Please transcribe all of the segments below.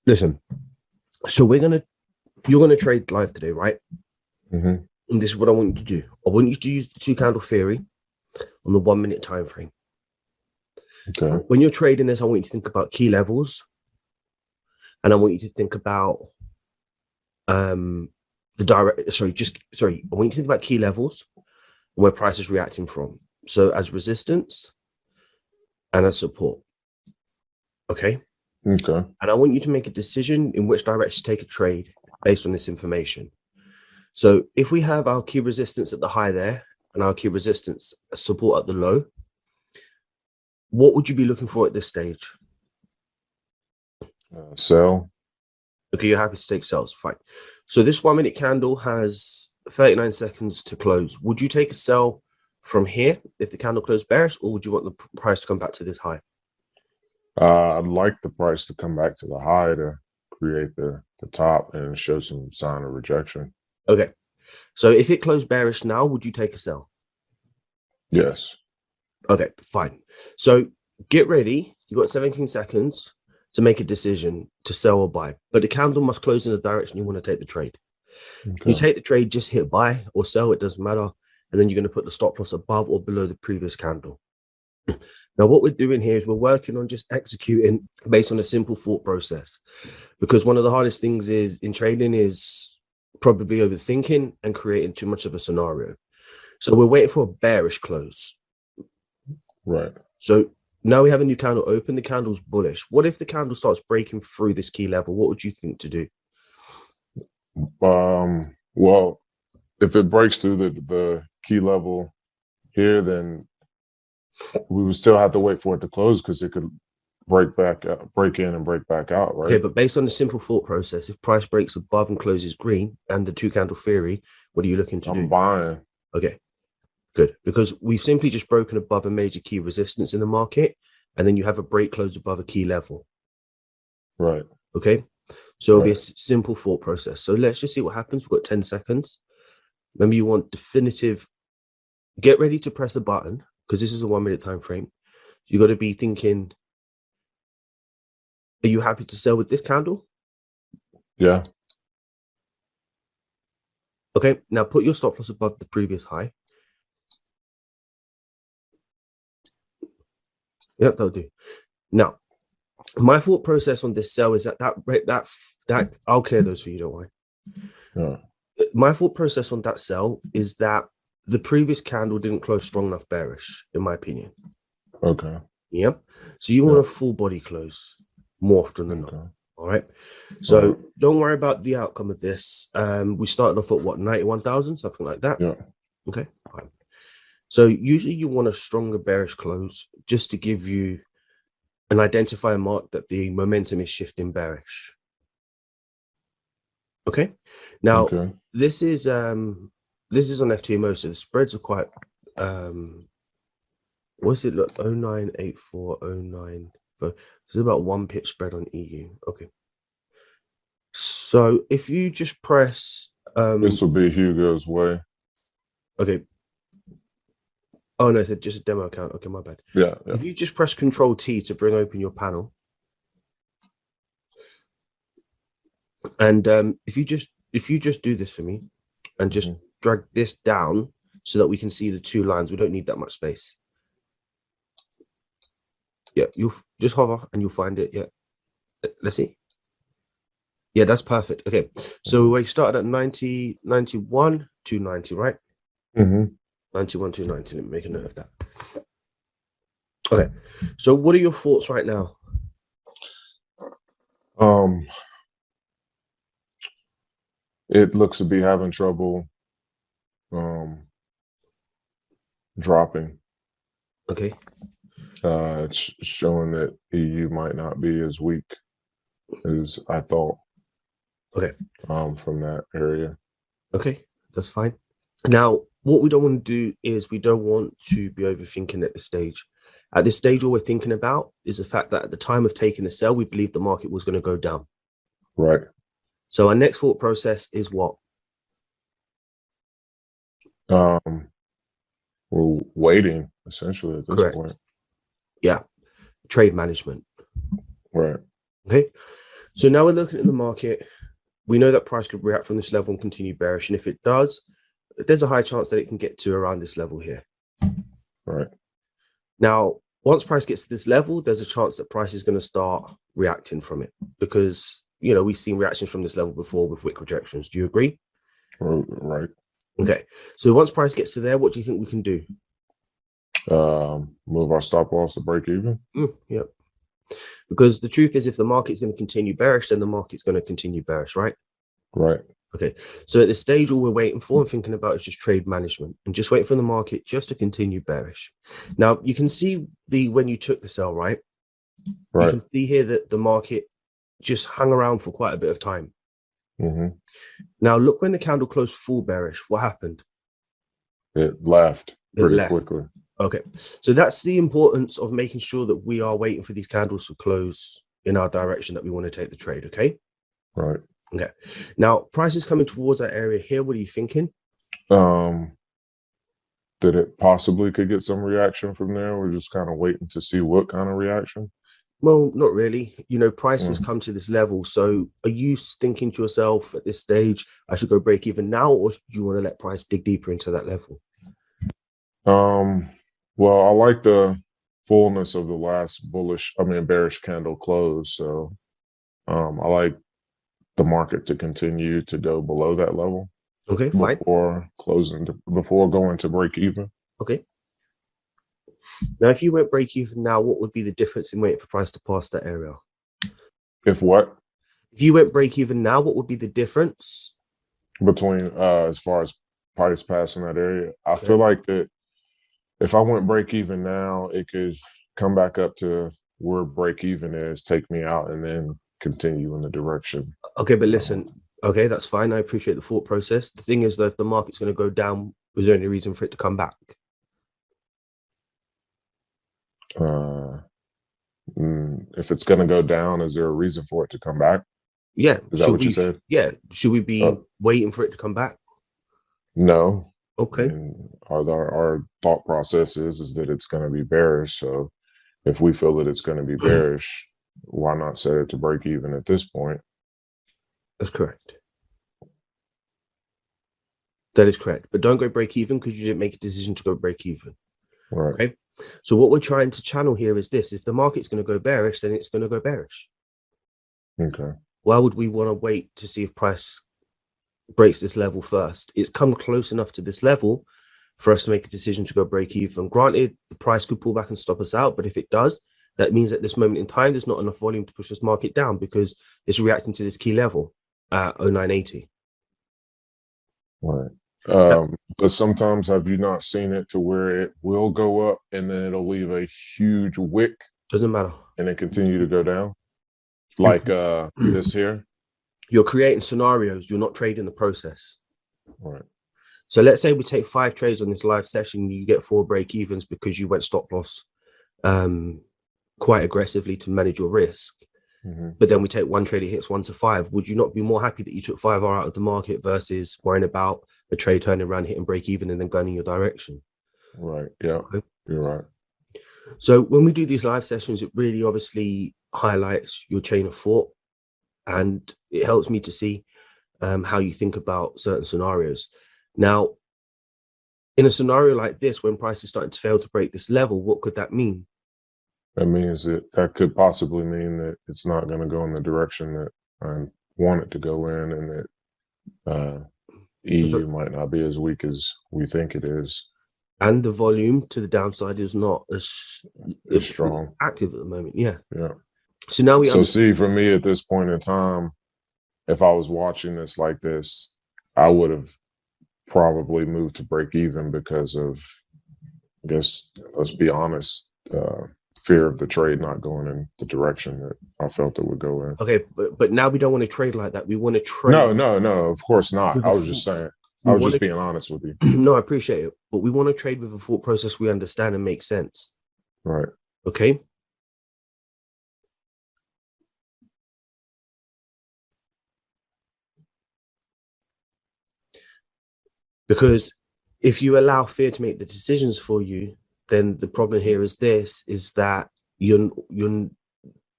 Listen, so you're gonna trade live today, right? And this is what I want you to do. I want you to use the 2 candle theory on the 1 minute time frame. Okay. When you're trading this, I want you to think about key levels, and I want you to think about I want you to think about key levels and where price is reacting from. So as resistance and as support. Okay. Okay. And I want you to make a decision in which direction to take a trade based on this information. So if we have our key resistance at the high there and our key resistance support at the low, what would you be looking for at this stage? Sell. Okay, you're happy to take sells. Fine. So this 1 minute candle has 39 seconds to close. Would you take a sell from here if the candle closed bearish, or would you want the price to come back to this high? I'd like the price to come back to the high to create the top and show some sign of rejection. Okay. So if it closed bearish now, would you take a sell? Yes. Okay, fine. So get ready. You got 17 seconds to make a decision to sell or buy, but the candle must close in the direction you want to take the trade. Okay. You take the trade, just hit buy or sell, it doesn't matter. And then you're going to put the stop loss above or below the previous candle. Now, what we're doing here is we're working on just executing based on a simple thought process, because one of the hardest things is in trading is probably overthinking and creating too much of a scenario. So we're waiting for a bearish close. Right. So now we have a new candle open. The candle's bullish. What if the candle starts breaking through this key level? What would you think to do? Well, if it breaks through the key level here, then we would still have to wait for it to close because it could break in and break back out, right? Okay, but based on the simple thought process, if price breaks above and closes green and the 2 candle theory, what are you looking to do? I'm buying. Okay, good. Because we've simply just broken above a major key resistance in the market, and then you have a break close above a key level. Right. Okay, so it'll be a simple thought process. So let's just see what happens. We've got 10 seconds. Remember, you want definitive. Get ready to press a button because this is a 1 minute time frame. You got to be thinking, are you happy to sell with this candle? Yeah. Okay, now put your stop loss above the previous high. Yep, that'll do. Now, my thought process on this sell is that I'll clear those for you, don't worry. Yeah. My thought process on that sell is that the previous candle didn't close strong enough bearish, in my opinion. Okay. Yep. So you want a full body close more often than not. All right. So don't worry about the outcome of this. We started off at what, 91,000, something like that. Yeah. Okay. Fine. So usually you want a stronger bearish close just to give you an identifier mark that the momentum is shifting bearish. Okay. Now this is on FTMO, so the spreads are quite what's it look 098409, but there's about 1 pip spread on EU. Okay. So if you just press this will be Hugo's way. Okay. Oh no, it's just a demo account. Okay, my bad. Yeah. If you just press Control T to bring open your panel, and if you just do this for me, and just drag this down so that we can see the 2 lines. We don't need that much space. Yeah, you'll just hover and you'll find it. Yeah, let's see. Yeah, that's perfect. Okay, so we started at 90, 91, 290, right? 91, 290. Let me make a note of that. Okay, so what are your thoughts right now? It looks to be having trouble dropping. Okay. It's showing that EU might not be as weak as I thought. Okay. From that area. Okay, that's fine. Now, what we don't want to do is we don't want to be overthinking at this stage. At this stage, all we're thinking about is the fact that at the time of taking the sell, we believed the market was going to go down. Right. So our next thought process is what? We're waiting essentially at this point. Yeah. Trade management. Right. Okay. So now we're looking at the market. We know that price could react from this level and continue bearish. And if it does, there's a high chance that it can get to around this level here. Right. Now, once price gets to this level, there's a chance that price is going to start reacting from it because, you know, we've seen reactions from this level before with wick rejections. Do you agree? Right. Okay. So once price gets to there, what do you think we can do? Move our stop loss to break even. Yep. Because the truth is, if the market's going to continue bearish, then the market's going to continue bearish, right? Right. Okay. So at this stage, all we're waiting for and thinking about is just trade management and just waiting for the market just to continue bearish. Now, you can see when you took the sell, right? Right. You can see here that the market just hung around for quite a bit of time. Mm-hmm. Now, look, when the candle closed full bearish, what happened? It left pretty quickly. Okay, so that's the importance of making sure that we are waiting for these candles to close in our direction that we want to take the trade, okay? Right. Okay. Now, price is coming towards that area here. What are you thinking? That it possibly could get some reaction from there. We're just kind of waiting to see what kind of reaction. Well, not really. You know, price has come to this level. So are you thinking to yourself at this stage, I should go break even now, or do you want to let price dig deeper into that level? Well, I like the fullness of the last bearish candle close. So I like the market to continue to go below that level. Okay, fine. Before going to break even. Okay. Now, if you went break even now, what would be the difference in waiting for price to pass that area? If what? If you went break even now, what would be the difference? Between as far as price passing that area? I feel like that if I went break even now, it could come back up to where break even is, take me out, and then continue in the direction. Okay, but listen, okay, that's fine. I appreciate the thought process. The thing is, though, if the market's going to go down, is there any reason for it to come back? If it's going to go down, is there a reason for it to come back? Yeah. Is that what you said? Yeah. Should we be waiting for it to come back? No. Okay. Our thought process is that it's going to be bearish. So if we feel that it's going to be bearish, why not set it to break even at this point? That's correct. That is correct. But don't go break even because you didn't make a decision to go break even. Right. Okay. So what we're trying to channel here is this. If the market's going to go bearish, then it's going to go bearish. Okay. Why would we want to wait to see if price breaks this level first? It's come close enough to this level for us to make a decision to go break even. Granted, the price could pull back and stop us out, but if it does, that means at this moment in time, there's not enough volume to push this market down because it's reacting to this key level at 0980. Right. But sometimes have you not seen it to where it will go up and then it'll leave a huge wick? Doesn't matter. And then continue to go down? Like this here? You're creating scenarios. You're not trading the process. Right. So let's say we take 5 trades on this live session. You get 4 break evens because you went stop loss quite aggressively to manage your risk. But then we take 1 trade, it hits 1 to 5. Would you not be more happy that you took 5 out of the market versus worrying about a trade turning around, hitting break even, and then going in your direction? Right. Yeah. Okay. You're right. So when we do these live sessions, it really obviously highlights your chain of thought, and it helps me to see how you think about certain scenarios. Now, in a scenario like this, when price is starting to fail to break this level, what could that mean? That means that could possibly mean that it's not going to go in the direction that I want it to go in, and that EU might not be as weak as we think it is. And the volume to the downside is not as strong, active at the moment. Yeah. Yeah. So now see, for me at this point in time, if I was watching this like this, I would have probably moved to break even because of, I guess, let's be honest, fear of the trade not going in the direction that I felt it would go in. Okay, but now we don't want to trade like that. We want to trade. No, of course not. I was just saying. I was just being honest with you. No, I appreciate it. But we want to trade with a thought process we understand and makes sense. Right. Okay. Because if you allow fear to make the decisions for you, then the problem here is that you're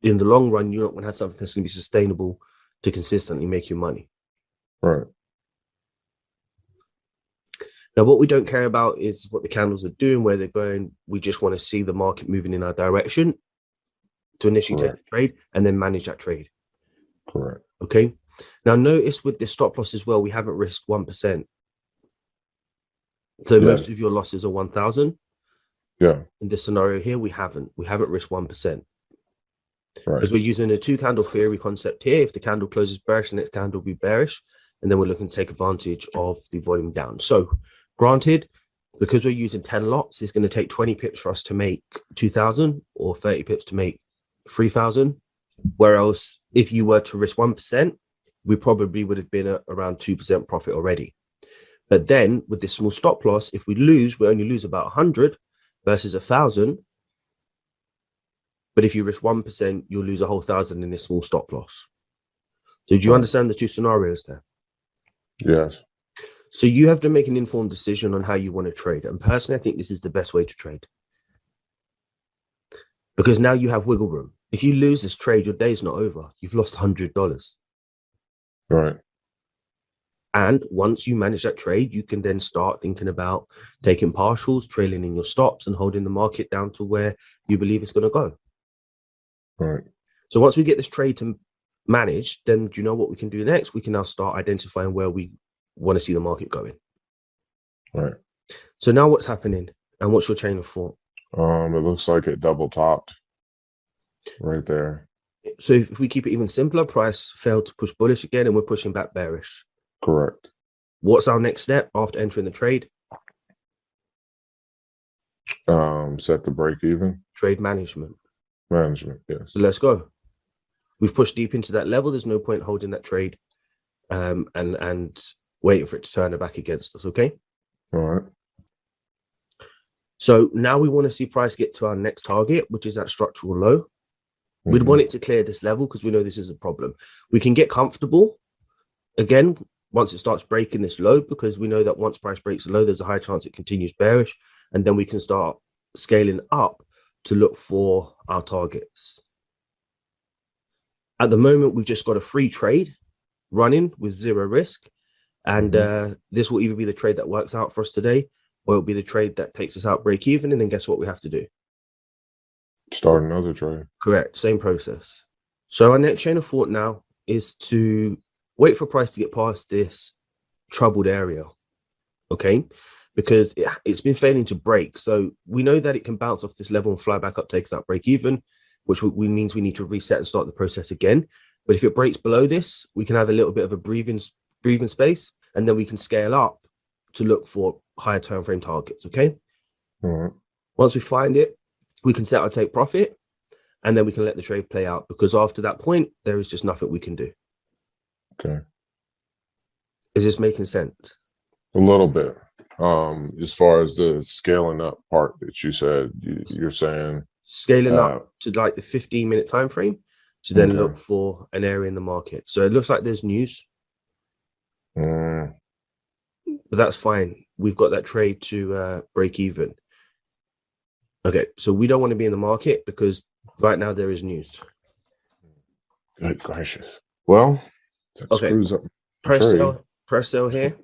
in the long run, you're not going to have something that's going to be sustainable to consistently make you money. Right. Now, what we don't care about is what the candles are doing, where they're going. We just want to see the market moving in our direction to initially take the trade and then manage that trade. Correct. Okay. Now, notice with this stop loss as well, we haven't risked 1%. So most of your losses are 1,000. Yeah. In this scenario here, we haven't risked 1%. Right. Because we're using a 2-candle theory concept here. If the candle closes bearish, the next candle will be bearish. And then we're looking to take advantage of the volume down. So granted, because we're using 10 lots, it's going to take 20 pips for us to make 2,000 or 30 pips to make 3,000. Whereas if you were to risk 1%, we probably would have been at around 2% profit already. But then with this small stop loss, if we lose, we only lose about 100 versus 1,000. But if you risk 1%, you'll lose a whole 1,000 in this small stop loss. So do you understand the two scenarios there? Yes. So you have to make an informed decision on how you want to trade. And personally, I think this is the best way to trade. Because now you have wiggle room. If you lose this trade, your day's not over. You've lost $100. Right. And once you manage that trade, you can then start thinking about taking partials, trailing in your stops, and holding the market down to where you believe it's going to go. Right. So once we get this trade to manage, then do you know what we can do next? We can now start identifying where we want to see the market going. Right. So now what's happening and what's your chain of thought? It looks like it double topped right there. So if we keep it even simpler, price failed to push bullish again and we're pushing back bearish. Correct. What's our next step after entering the trade? Set the break even. Trade management. Management, yes. So let's go. We've pushed deep into that level. There's no point holding that trade and waiting for it to turn it back against us, okay? All right. So now we want to see price get to our next target, which is that structural low. We'd want it to clear this level because we know this is a problem. We can get comfortable again once it starts breaking this low, because we know that once price breaks the low, there's a high chance it continues bearish, and then we can start scaling up to look for our targets. At the moment, we've just got a free trade running with zero risk, and this will either be the trade that works out for us today, or it'll be the trade that takes us out break even, and then guess what we have to do? Start another trade. Correct. Same process. So our next chain of thought now is to wait for price to get past this troubled area, okay? Because it's been failing to break. So we know that it can bounce off this level and fly back up, takes out break even, which means we need to reset and start the process again. But if it breaks below this, we can have a little bit of a breathing space, and then we can scale up to look for higher time frame targets, okay? All right. Once we find it, we can set our take profit, and then we can let the trade play out, because after that point, there is just nothing we can do. Okay. Is this making sense? A little bit. As far as the scaling up part that you said, you're saying scaling up to like the 15-minute time frame to then look for an area in the market. So it looks like there's news, but that's fine. We've got that trade to break even. Okay, so we don't want to be in the market because right now there is news. Good gracious. Well, that screws up. Press sell here.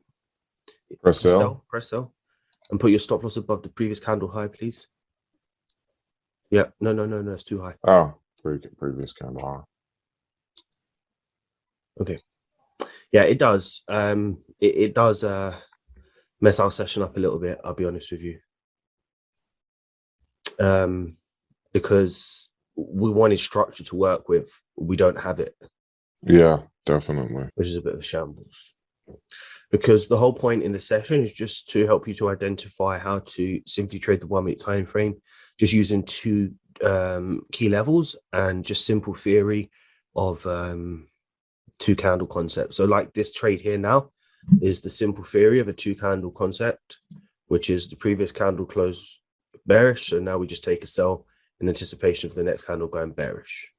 Press sell. Press sell. And put your stop loss above the previous candle high, please. Yeah, no, it's too high. Oh, previous candle high. Okay. Yeah, it does. It does mess our session up a little bit, I'll be honest with you. Because we wanted structure to work with. We don't have it. Yeah, definitely. Which is a bit of a shambles. Because the whole point in the session is just to help you to identify how to simply trade the 1 minute time frame, just using two key levels and just simple theory of two candle concepts. So like this trade here now is the simple theory of a two candle concept, which is the previous candle closed bearish. So now we just take a sell in anticipation of the next candle going bearish.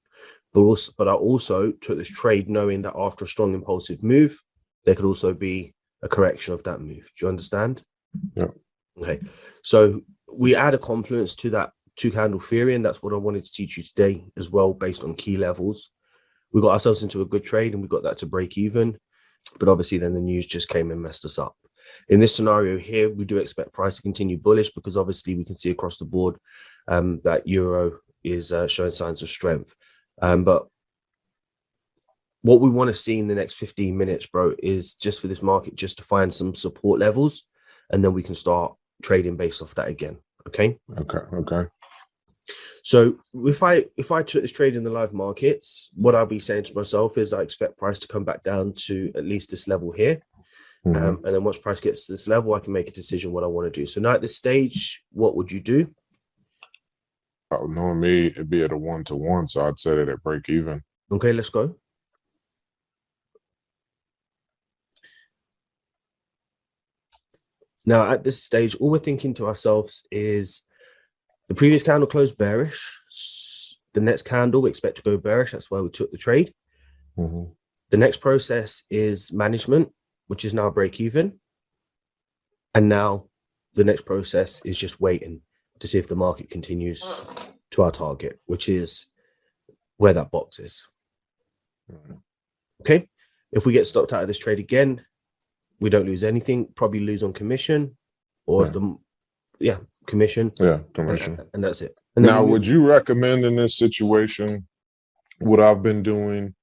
But I also took this trade knowing that after a strong impulsive move, there could also be a correction of that move. Do you understand? Yeah. Okay. So we add a confluence to that two candle theory, and that's what I wanted to teach you today as well, based on key levels. We got ourselves into a good trade and we got that to break even, but obviously then the news just came and messed us up. In this scenario here, we do expect price to continue bullish because obviously we can see across the board that euro is showing signs of strength. But what we want to see in the next 15 minutes, bro, is just for this market just to find some support levels, and then we can start trading based off that again. Okay. So if I took this trade in the live markets, what I'll be saying to myself is I expect price to come back down to at least this level here. And then once price gets to this level, I can make a decision what I want to do. So now at this stage, what would you do? Knowing me, it'd be at a 1-to-1, so I'd set it at break even. Okay, let's go. Now at this stage, all we're thinking to ourselves is the previous candle closed bearish. The next candle we expect to go bearish. That's why we took the trade. The next process is management, which is now break even. And now the next process is just waiting to see if the market continues to our target, which is where that box is. Okay. If we get stopped out of this trade again, we don't lose anything, probably lose on commission or if the, commission. Yeah, commission. And that's it. And now, would you recommend in this situation, what I've been doing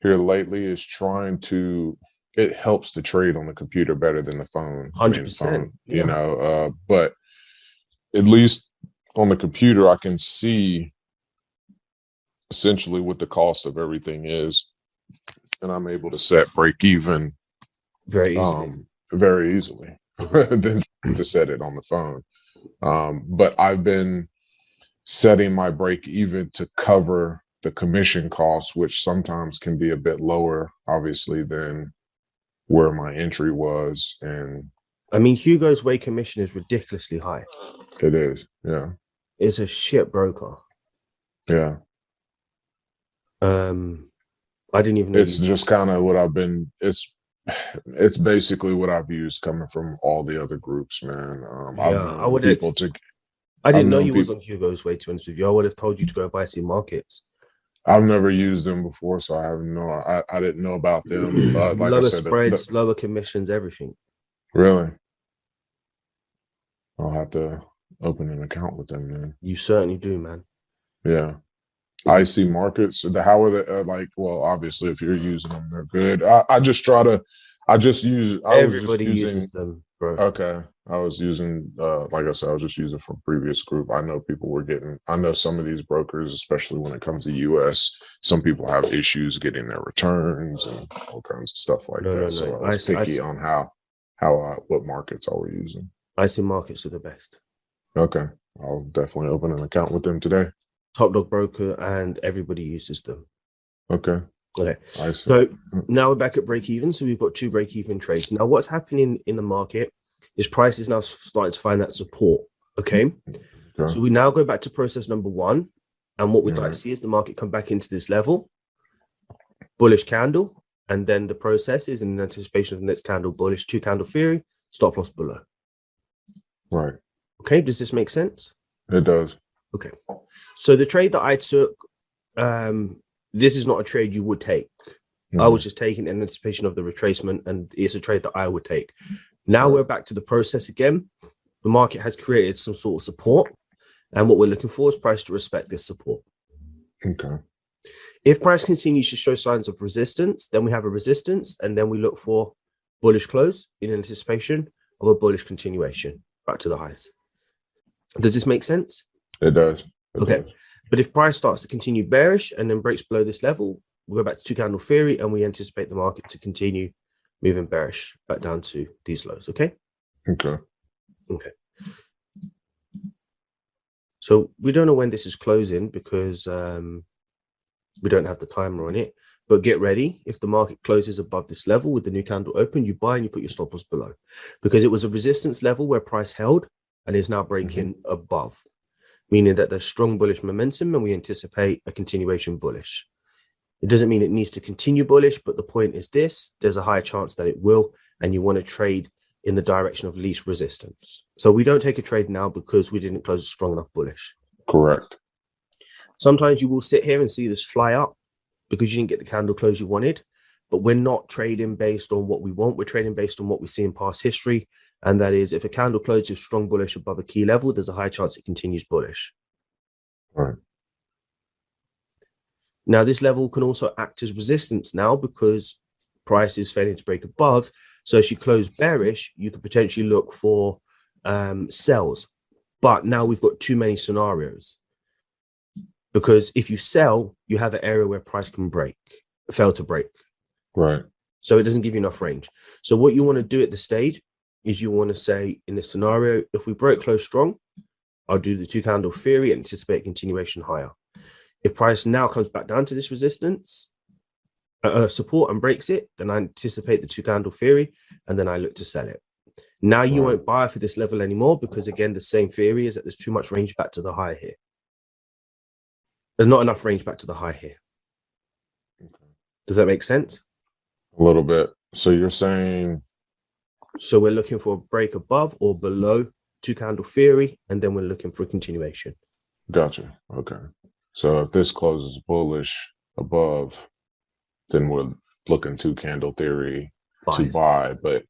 here lately is trying to, it helps to trade on the computer better than the phone. 100%. You know, but at least on the computer, I can see essentially what the cost of everything is. And I'm able to set break even very easily than to set it on the phone. But I've been setting my break even to cover the commission costs, which sometimes can be a bit lower, obviously, than where my entry was. And I mean, Hugo's way commission is ridiculously high. It is, yeah. It's a shit broker. Yeah. I didn't even know. It's just kind of what I've been, it's basically what I've used coming from all the other groups, man. I didn't know you was on Hugo's way, to be honest with you. I would have told you to go buy some markets. I've never used them before, so I didn't know about them. Like lower I said, spreads, lower commissions, everything. Really? I'll have to open an account with them then. You certainly do, man. Yeah. I see markets. How are they like? Well, obviously, if you're using them, they're good. I was just using them, bro. Okay. I was using, like I said, I was just using from previous group. I know people were I know some of these brokers, especially when it comes to US, some people have issues getting their returns and all kinds of stuff like that. So I was picky on what markets I were using. I see markets are the best. Okay. I'll definitely open an account with them today. Top dog broker, and everybody uses them. Okay. So now we're back at break even. So we've got two break even trades. Now, what's happening in the market is price is now starting to find that support. Okay. So we now go back to process number one. And what we'd like to see is the market come back into this level, bullish candle. And then the process is in anticipation of the next candle, bullish, two candle theory, stop loss below. Right. Okay. Does this make sense? It does. Okay. So the trade that I took, this is not a trade you would take. I was just taking in anticipation of the retracement, and it's a trade that I would take. Now we're back to the process again. The market has created some sort of support, and what we're looking for is price to respect this support. Okay. If price continues to show signs of resistance, then we have a resistance, and then we look for bullish close in anticipation of a bullish continuation back to the highs. Does this make sense? It does. Okay. But if price starts to continue bearish and then breaks below this level, we'll go back to two candle theory, and we anticipate the market to continue moving bearish back down to these lows. Okay. Okay. So we don't know when this is closing because we don't have the timer on it, but get ready. If the market closes above this level with the new candle open, you buy and you put your stop loss below, because it was a resistance level where price held and is now breaking above, meaning that there's strong bullish momentum and we anticipate a continuation bullish. It doesn't mean it needs to continue bullish, but the point is this: there's a high chance that it will, and you want to trade in the direction of least resistance. So we don't take a trade now because we didn't close strong enough bullish. Correct. Sometimes you will sit here and see this fly up because you didn't get the candle close you wanted, but we're not trading based on what we want. We're trading based on what we see in past history. And that is, if a candle closes strong bullish above a key level, there's a high chance it continues bullish. Right. Now, this level can also act as resistance now because price is failing to break above. So if you close bearish, you could potentially look for sells. But now we've got too many scenarios, because if you sell, you have an area where price can fail to break. Right. So it doesn't give you enough range. So what you want to do at the stage is you want to say, in this scenario, if we break close strong, I'll do the 2 candle theory and anticipate continuation higher. If price now comes back down to this resistance, support, and breaks it, then I anticipate the 2 candle theory, and then I look to sell it. Now you won't buy for this level anymore, because again, the same theory is that there's too much range back to the high here. There's not enough range back to the high here. Okay. Does that make sense? A little bit. So you're saying, so we're looking for a break above or below 2 candle theory, and then we're looking for a continuation. gotcha. Okay. So if this closes bullish above, then we're looking 2 candle theory to buy. But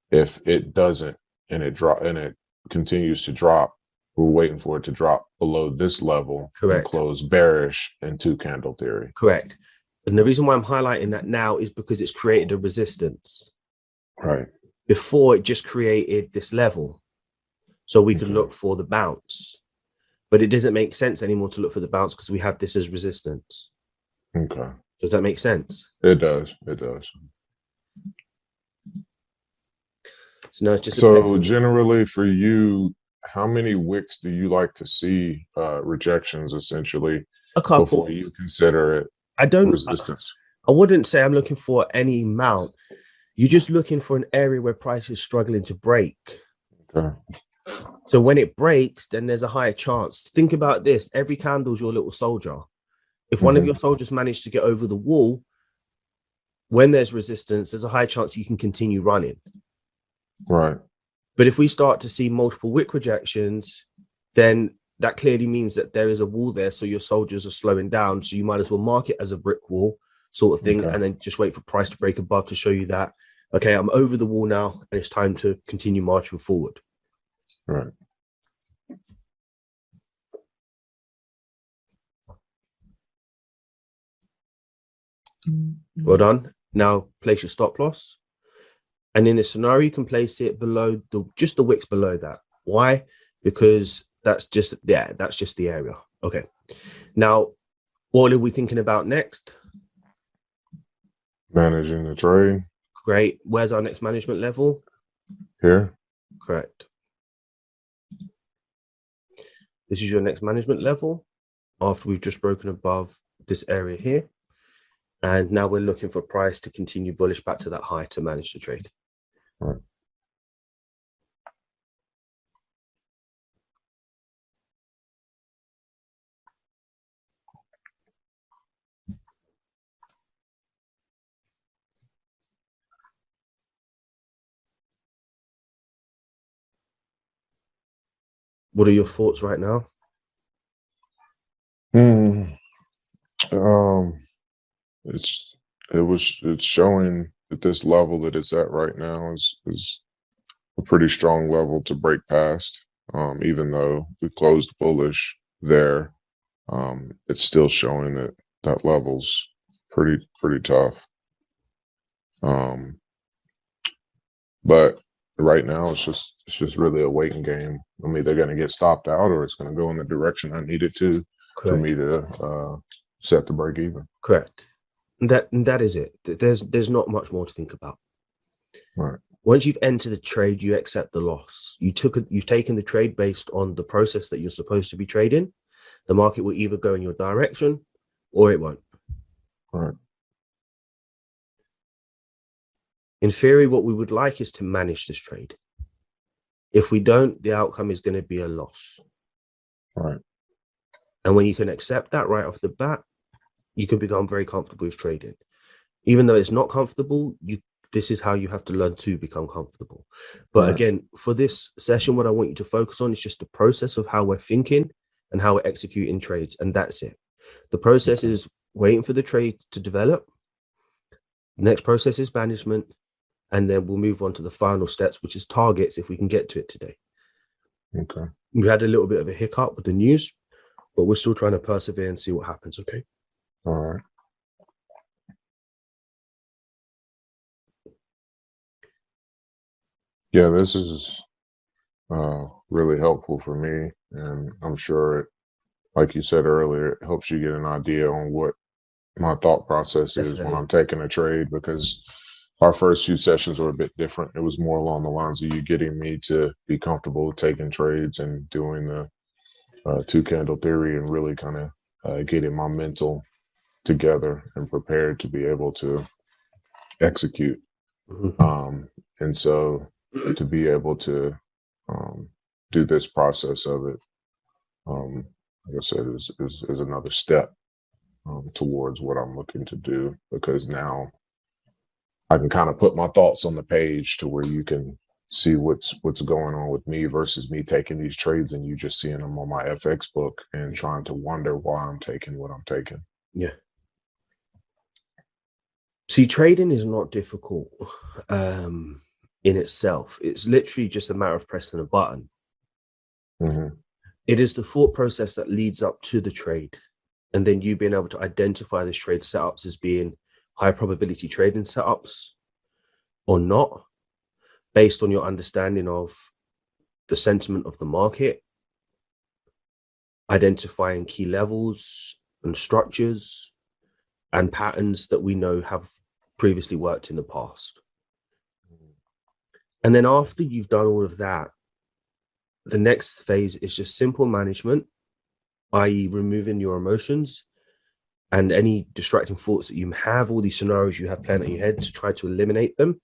if it doesn't, and it continues to drop, we're waiting for it to drop below this level. Correct. And close bearish in 2 candle theory. Correct. And the reason why I'm highlighting that now is because it's created a resistance. Right. Before, it just created this level, so we could look for the bounce. But it doesn't make sense anymore to look for the bounce because we have this as resistance. Okay. Does that make sense? It does. It does. So now it's just so generally for you, how many wicks do you like to see rejections essentially a couple before you consider it resistance? I wouldn't say I'm looking for any amount. You're just looking for an area where price is struggling to break. Okay. So when it breaks, then there's a higher chance. Think about this. Every candle's your little soldier. If one of your soldiers managed to get over the wall, when there's resistance, there's a high chance you can continue running. Right. But if we start to see multiple wick rejections, then that clearly means that there is a wall there. So your soldiers are slowing down. So you might as well mark it as a brick wall sort of thing. And then just wait for price to break above to show you that, okay, I'm over the wall now and it's time to continue marching forward. Right. Well done. Now place your stop loss. And in this scenario, you can place it below just the wicks below that. Why? Because that's just the area. Okay. Now, what are we thinking about next? Managing the trade. Great. Where's our next management level? Here. Correct. This is your next management level after we've just broken above this area here. And now we're looking for price to continue bullish back to that high to manage the trade. Right. What are your thoughts right now? It's showing that this level that it's at right now is a pretty strong level to break past. Even though we closed bullish there, it's still showing that level's pretty tough. But right now it's just really a waiting game. I'm either going to get stopped out or it's going to go in the direction I need it to. Correct. For me to set the break even. Correct. That is it. There's not much more to think about. Right. Once you've entered the trade, you accept the loss. You've taken the trade based on the process that you're supposed to be trading. The market will either go in your direction or it won't. Right. In theory, what we would like is to manage this trade. If we don't, the outcome is going to be a loss. Right. And when you can accept that right off the bat, you can become very comfortable with trading. Even though it's not comfortable, this is how you have to learn to become comfortable. But again, for this session, what I want you to focus on is just the process of how we're thinking and how we're executing trades. And that's it. The process is waiting for the trade to develop. Next process is management. And then we'll move on to the final steps, which is targets, if we can get to it today. Okay. We had a little bit of a hiccup with the news, but we're still trying to persevere and see what happens. Okay. All right. Yeah, this is really helpful for me. And I'm sure it, like you said earlier, it helps you get an idea on what my thought process is when I'm taking a trade, because our first few sessions were a bit different. It was more along the lines of you getting me to be comfortable with taking trades and doing the two candle theory and really kind of getting my mental together and prepared to be able to execute. And so to be able to do this process of it, like I said, is another step towards what I'm looking to do, because now I can kind of put my thoughts on the page to where you can see what's going on with me versus me taking these trades and you just seeing them on my FX book and trying to wonder why I'm taking what I'm taking. Yeah. See, trading is not difficult in itself. It's literally just a matter of pressing a button. It is the thought process that leads up to the trade, and then you being able to identify this trade setups as being high probability trading setups or not, based on your understanding of the sentiment of the market, identifying key levels and structures and patterns that we know have previously worked in the past. And then after you've done all of that, the next phase is just simple management, i.e. removing your emotions and any distracting thoughts that you have, all these scenarios you have planned in your head, to try to eliminate them,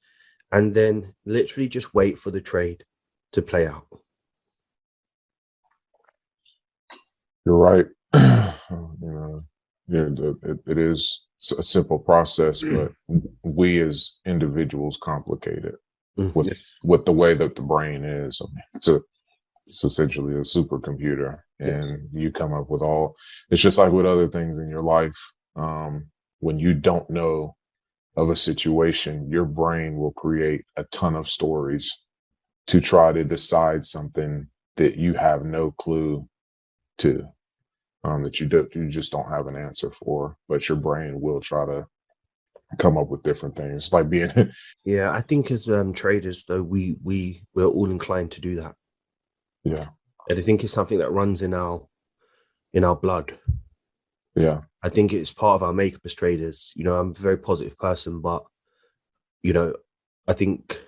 and then literally just wait for the trade to play out. You're right. It is a simple process, but we as individuals complicate it with the way that the brain is. I mean, it's essentially a supercomputer, and you come up with it's just like with other things in your life. When you don't know of a situation, your brain will create a ton of stories to try to decide something that you have no clue to, that you just don't have an answer for, but your brain will try to come up with different things, like being yeah, I think as traders though, we're all inclined to do that. Yeah. And I think it's something that runs in our blood. Yeah. I think it's part of our makeup as traders. You know, I'm a very positive person, but you know, I think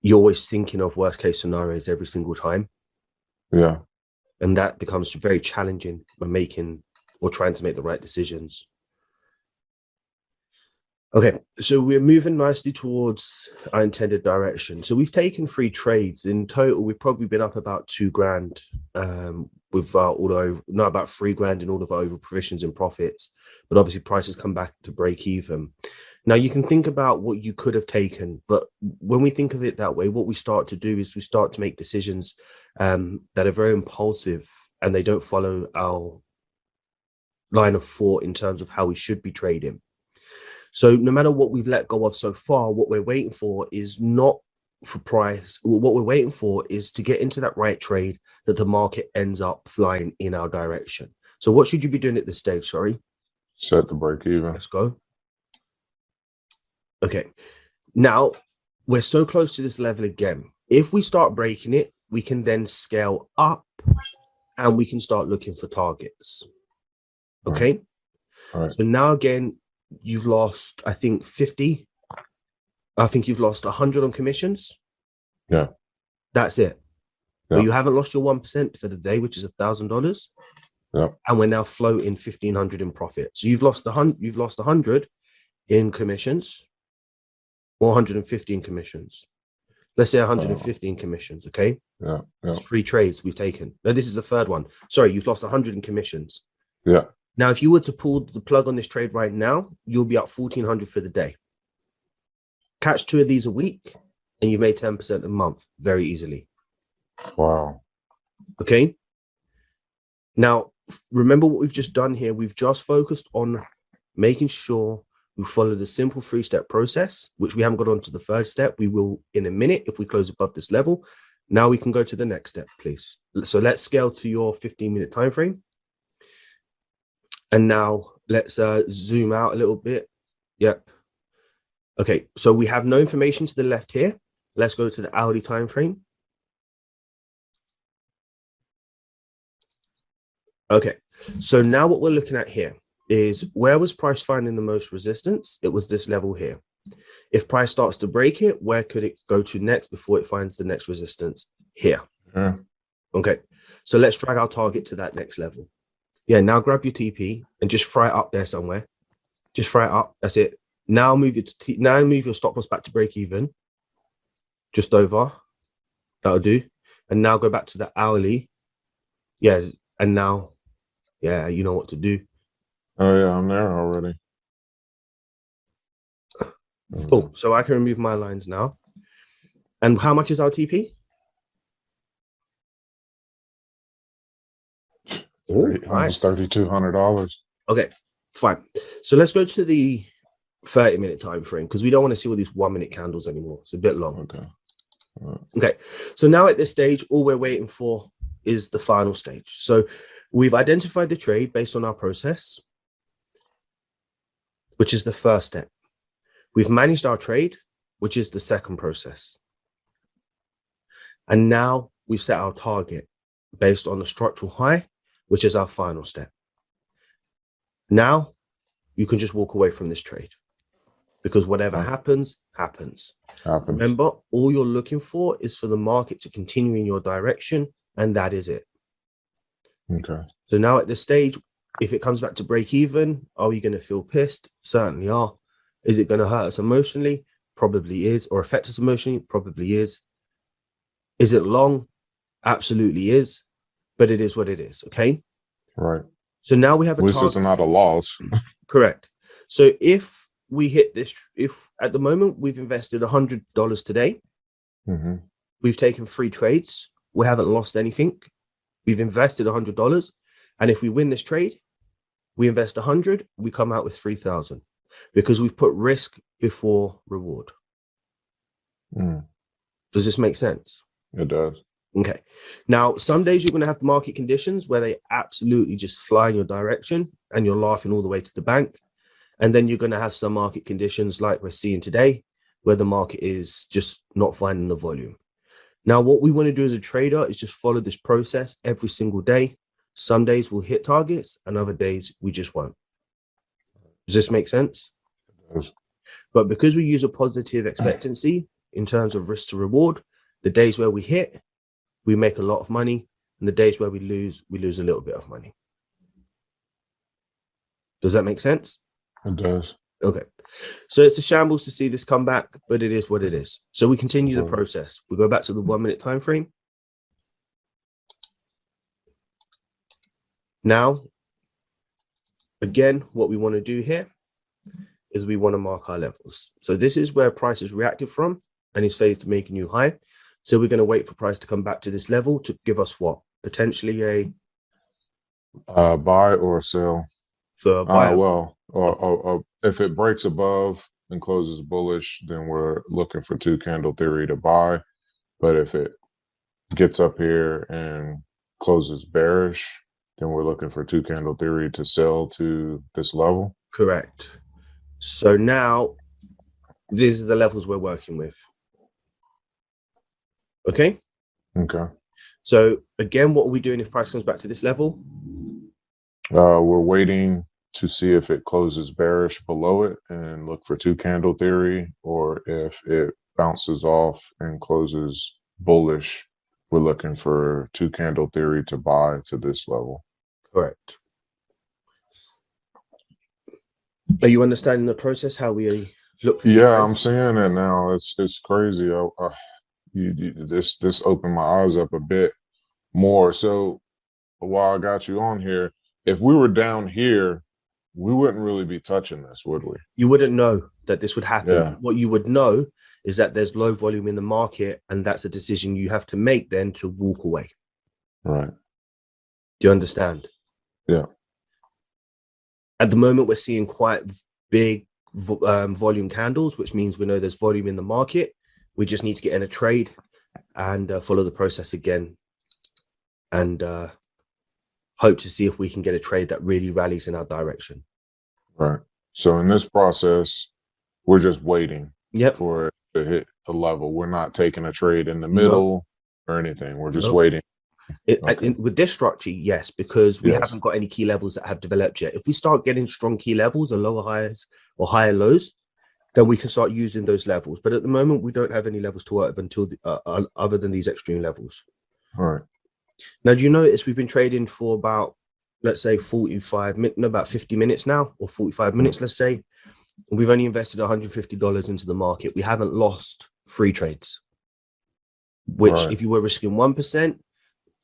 you're always thinking of worst case scenarios every single time. Yeah. And that becomes very challenging when making or trying to make the right decisions. Okay, so we're moving nicely towards our intended direction. So we've taken 3 trades in total. We've probably been up about $2,000 with not about $3,000 in all of our over provisions and profits, but obviously prices come back to break even. Now you can think about what you could have taken, but when we think of it that way, what we start to do is we start to make decisions that are very impulsive, and they don't follow our line of thought in terms of how we should be trading. So no matter what we've let go of so far, what we're waiting for is not for price. What we're waiting for is to get into that right trade that the market ends up flying in our direction. So what should you be doing at this stage? Sorry. Set the break even. Let's go. Okay. Now we're so close to this level again. If we start breaking it, we can then scale up and we can start looking for targets. Okay. All right. So now again, you've lost, I think 50. I think you've lost 100 on commissions. Yeah. That's it. Yeah. But you haven't lost your 1% for the day, which is $1,000. Yeah. And we're now floating 1,500 in profit. So you've lost 100 in commissions, or 115 commissions. Let's say 115 commissions. Okay. Yeah. That's 3 trades we've taken. No, this is the 3rd one. Sorry, you've lost 100 in commissions. Yeah. Now, if you were to pull the plug on this trade right now, you'll be up 1,400 for the day. Catch 2 of these a week, and you've made 10% a month very easily. Wow. Okay. Now, remember what we've just done here. We've just focused on making sure we follow the simple 3-step process, which we haven't got on to the third step. We will in a minute if we close above this level. Now we can go to the next step, please. So let's scale to your 15-minute time frame. And now let's zoom out a little bit. Yep. Okay, so we have no information to the left here. Let's go to the hourly time frame. Okay, so now what we're looking at here is where was price finding the most resistance? It was this level here. If price starts to break it, where could it go to next before it finds the next resistance? Here. Yeah. Okay, so let's drag our target to that next level. Yeah, now grab your TP and just fry it up there somewhere. Just fry it up. That's it. Now move your stop loss back to break even. Just over. That'll do. And now go back to the hourly. Yeah, and now, yeah, you know what to do. Oh yeah, I'm there already. Cool. So I can remove my lines now. And how much is our TP? Almost $3,200. Okay, fine. So let's go to the 30-minute time frame because we don't want to see all these 1-minute candles anymore. It's a bit long. Okay. Okay. So now at this stage, all we're waiting for is the final stage. So we've identified the trade based on our process, which is the first step. We've managed our trade, which is the second process. And now we've set our target based on the structural high, which is our final step. Now you can just walk away from this trade because whatever happens, happens. Remember, all you're looking for is for the market to continue in your direction, and that is it. Okay. So now at this stage, if it comes back to break even, are we going to feel pissed? Certainly are. Is it going to hurt us emotionally? Probably is. Or affect us emotionally? Probably is. Is it long? Absolutely is. But it is what it is. Okay. Right. So now we have a target. At least it's not a loss. Correct. So if we hit this, if at the moment we've invested $100 today, we've taken 3 trades, we haven't lost anything. We've invested $100, and if we win this trade, we invest 100, we come out with 3,000 because we've put risk before reward. Does this make sense? It does. Okay. Now, some days you're going to have the market conditions where they absolutely just fly in your direction and you're laughing all the way to the bank. And then you're going to have some market conditions like we're seeing today, where the market is just not finding the volume. Now, what we want to do as a trader is just follow this process every single day. Some days we'll hit targets and other days we just won't. Does this make sense? It does. But because we use a positive expectancy in terms of risk to reward, the days where we hit, we make a lot of money. And the days where we lose a little bit of money. Does that make sense? It does. Okay. So it's a shambles to see this come back, but it is what it is. So we continue the process. We go back to the 1-minute time frame. Now, again, what we want to do here is we want to mark our levels. So this is where price is reacted from and is phased to make a new high. So we're going to wait for price to come back to this level to give us what? Potentially a buy or a sell. So a buy. Or if it breaks above and closes bullish, then we're looking for 2-candle theory to buy. But if it gets up here and closes bearish, then we're looking for 2-candle theory to sell to this level. Correct. So now these are the levels we're working with. Okay. Okay. So again, what are we doing if price comes back to this level? We're waiting to see if it closes bearish below it and look for 2-candle theory, or if it bounces off and closes bullish, we're looking for 2-candle theory to buy to this level. Correct. Are you understanding the process, how we look for? Yeah, I'm seeing it now. It's crazy. This opened my eyes up a bit more. So while I got you on here, if we were down here, we wouldn't really be touching this, would we? You wouldn't know that this would happen. Yeah. What you would know is that there's low volume in the market, and that's a decision you have to make then to walk away. Right. Do you understand? Yeah. At the moment, we're seeing quite big volume candles, which means we know there's volume in the market. We just need to get in a trade and follow the process again, and hope to see if we can get a trade that really rallies in our direction. Right. So in this process, we're just waiting Yep. for it to hit a level. We're not taking a trade in the middle or anything. We're just waiting. With this structure, yes, because we Yes. haven't got any key levels that have developed yet. If we start getting strong key levels and lower highs or higher lows, then we can start using those levels. But at the moment, we don't have any levels to work with until other than these extreme levels. All right. Now, do you notice we've been trading for about, let's say, about 50 minutes now, or 45 minutes, let's say. We've only invested $150 into the market. We haven't lost 3 trades, which if you were risking 1%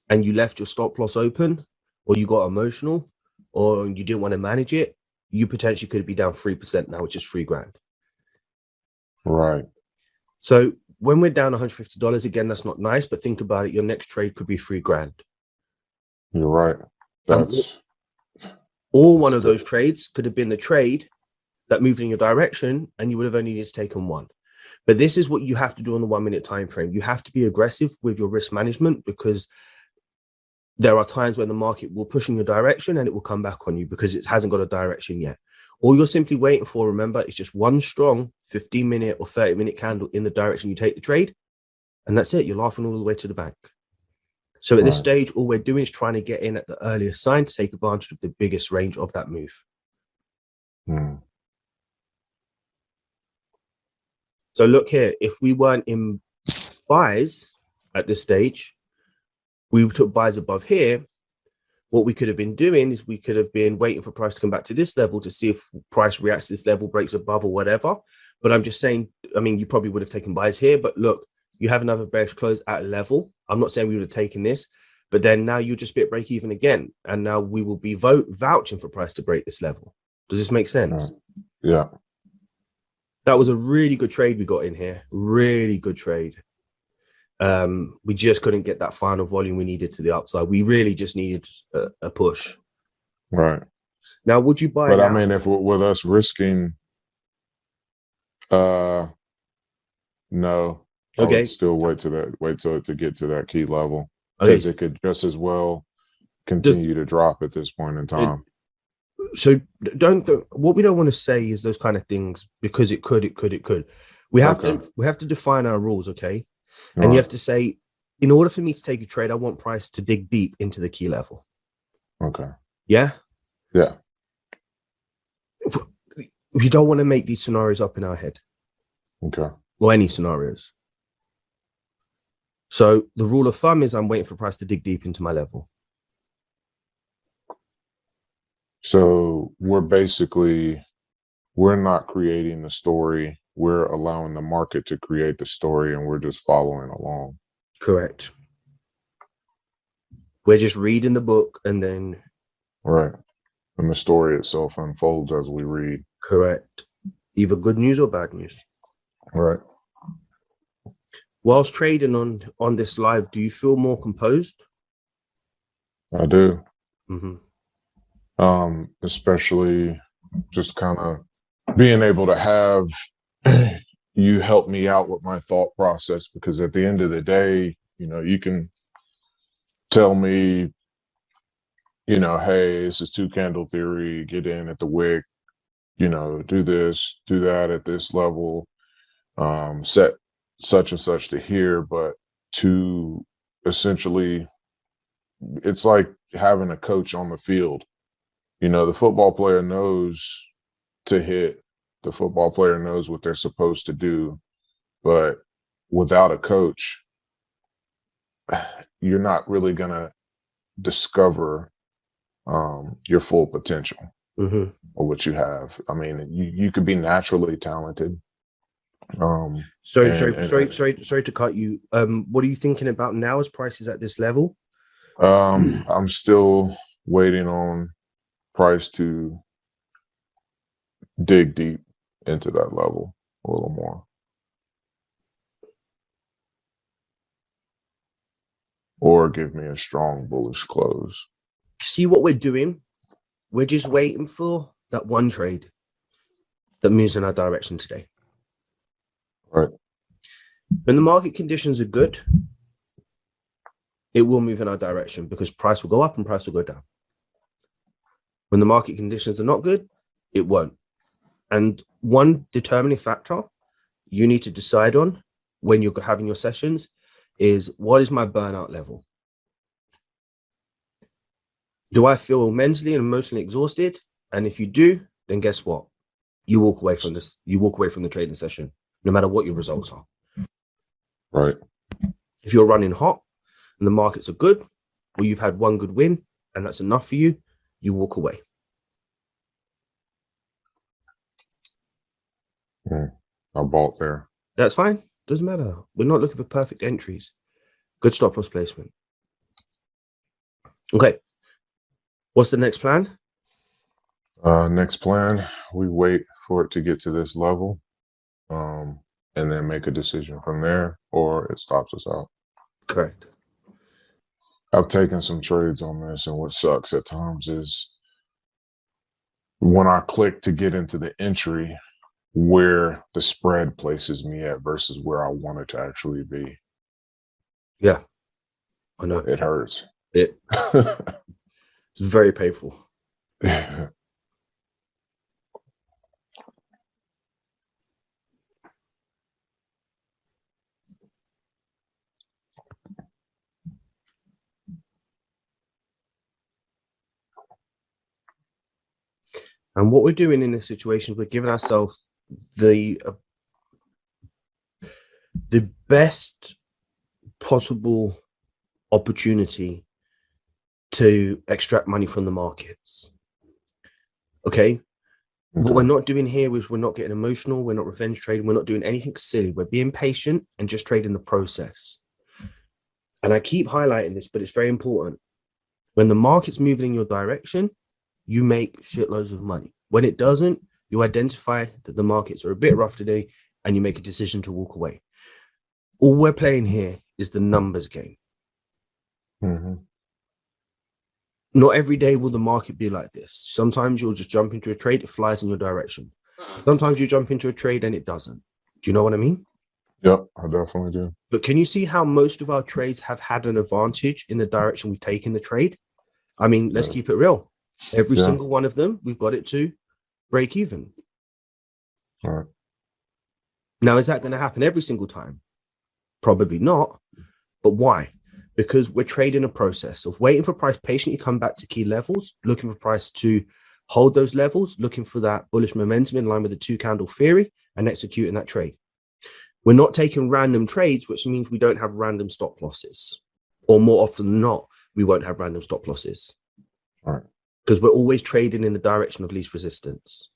and you left your stop loss open, or you got emotional, or you didn't want to manage it, you potentially could be down 3% now, which is $3,000. Right. So when we're down $150, again, that's not nice, but think about it. Your next trade could be $3,000. You're right. That's or one of those trades could have been the trade that moved in your direction, and you would have only just taken one. But this is what you have to do on the 1 minute time frame. You have to be aggressive with your risk management, because there are times when the market will push in your direction and it will come back on you because it hasn't got a direction yet. All you're simply waiting for, remember, is just one strong 15-minute or 30-minute candle in the direction you take the trade. And that's it. You're laughing all the way to the bank. So at this stage, all we're doing is trying to get in at the earliest sign to take advantage of the biggest range of that move. So look here, if we weren't in buys at this stage, we took buys above here. What we could have been doing is we could have been waiting for price to come back to this level to see if price reacts to this level, breaks above or whatever. But I'm just saying, I mean, you probably would have taken buys here, but look, you have another bearish close at a level. I'm not saying we would have taken this, but then now you just bit break even again. And now we will be vouching for price to break this level. Does this make sense? Yeah. That was a really good trade we got in here. Really good trade. We just couldn't get that final volume we needed to the upside. We really just needed a push. Right. Now, would you buy? But now? I mean, if with us risking, no. Okay. I would still wait till it to get to that key level, because it could just as well continue to drop at this point in time. So what we don't want to say is those kind of things, because it could. We have to define our rules, okay? And you have to say, in order for me to take a trade, I want price to dig deep into the key level. Okay. Yeah? Yeah. We don't want to make these scenarios up in our head. Okay. Or any scenarios. So the rule of thumb is I'm waiting for price to dig deep into my level. So we're not creating the story. We're allowing the market to create the story, and we're just following along. Correct. We're just reading the book, and then... Right. And the story itself unfolds as we read. Correct. Either good news or bad news. Right. Whilst trading on this live, do you feel more composed? I do. Mm-hmm. Especially just kind of being able to have you help me out with my thought process, because at the end of the day, you can tell me, hey, this is 2 candle theory, get in at the wick, do this, do that at this level, set such and such to here. But to essentially, it's like having a coach on the field. The football player knows to hit. The football player knows what they're supposed to do. But without a coach, you're not really going to discover your full potential or what you have. I mean, you could be naturally talented. Sorry to cut you. What are you thinking about now as prices at this level? I'm still waiting on price to dig deep into that level a little more, or give me a strong bullish close. See what we're doing? We're just waiting for that one trade that moves in our direction today. Right. When the market conditions are good, it will move in our direction because price will go up and price will go down. When the market conditions are not good, it won't. And one determining factor you need to decide on when you're having your sessions is, what is my burnout level? Do I feel mentally and emotionally exhausted? And if you do, then guess what? You walk away from this. You walk away from the trading session, no matter what your results are. Right. If you're running hot and the markets are good, or you've had one good win and that's enough for you, you walk away. I bought there. That's fine. Doesn't matter. We're not looking for perfect entries. Good stop loss placement. Okay. What's the next plan? Next plan, we wait for it to get to this level, and then make a decision from there, or it stops us out. Correct. I've taken some trades on this, and what sucks at times is when I click to get into the entry, where the spread places me at versus where I want it to actually be. Yeah, I know. It hurts. It's very painful. And what we're doing in this situation, we're giving ourselves the best possible opportunity to extract money from the markets. Okay. What we're not doing here is we're not getting emotional. We're not revenge trading. We're not doing anything silly. We're being patient and just trading the process. And I keep highlighting this, but it's very important. When the market's moving in your direction, you make shitloads of money. When it doesn't, you identify that the markets are a bit rough today and you make a decision to walk away. All we're playing here is the numbers game. Not every day will the market be like this. Sometimes you'll just jump into a trade, it flies in your direction. Sometimes you jump into a trade and it doesn't. Do you know what I mean? Yep, I definitely do. But can you see how most of our trades have had an advantage in the direction we've taken the trade? I mean, let's keep it real. Every single one of them, we've got it to break even. All right. Now, is that going to happen every single time? Probably not. But why? Because we're trading a process of waiting for price, patiently come back to key levels, looking for price to hold those levels, looking for that bullish momentum in line with the two candle theory and executing that trade. We're not taking random trades, which means we don't have random stop losses. Or more often than not, we won't have random stop losses. All right. Because we're always trading in the direction of least resistance,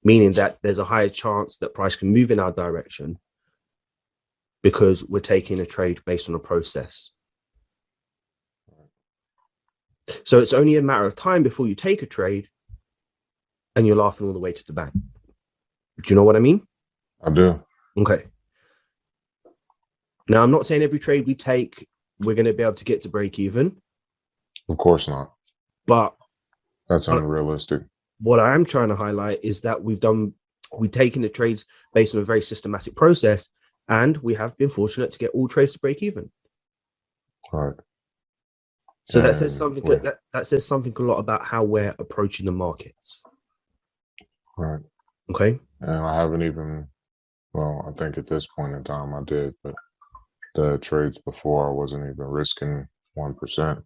meaning that there's a higher chance that price can move in our direction because we're taking a trade based on a process. So it's only a matter of time before you take a trade and you're laughing all the way to the bank. Do you know what I mean? I do. Okay. Now, I'm not saying every trade we take, we're going to be able to get to break even. Of course not. But that's unrealistic. What I am trying to highlight is that we've taken the trades based on a very systematic process, and we have been fortunate to get all trades to break even. All right. So that says something. That says something a lot about how we're approaching the markets. Right. Okay. And I haven't even. Well, I think at this point in time I did, but the trades before I wasn't even risking 1%.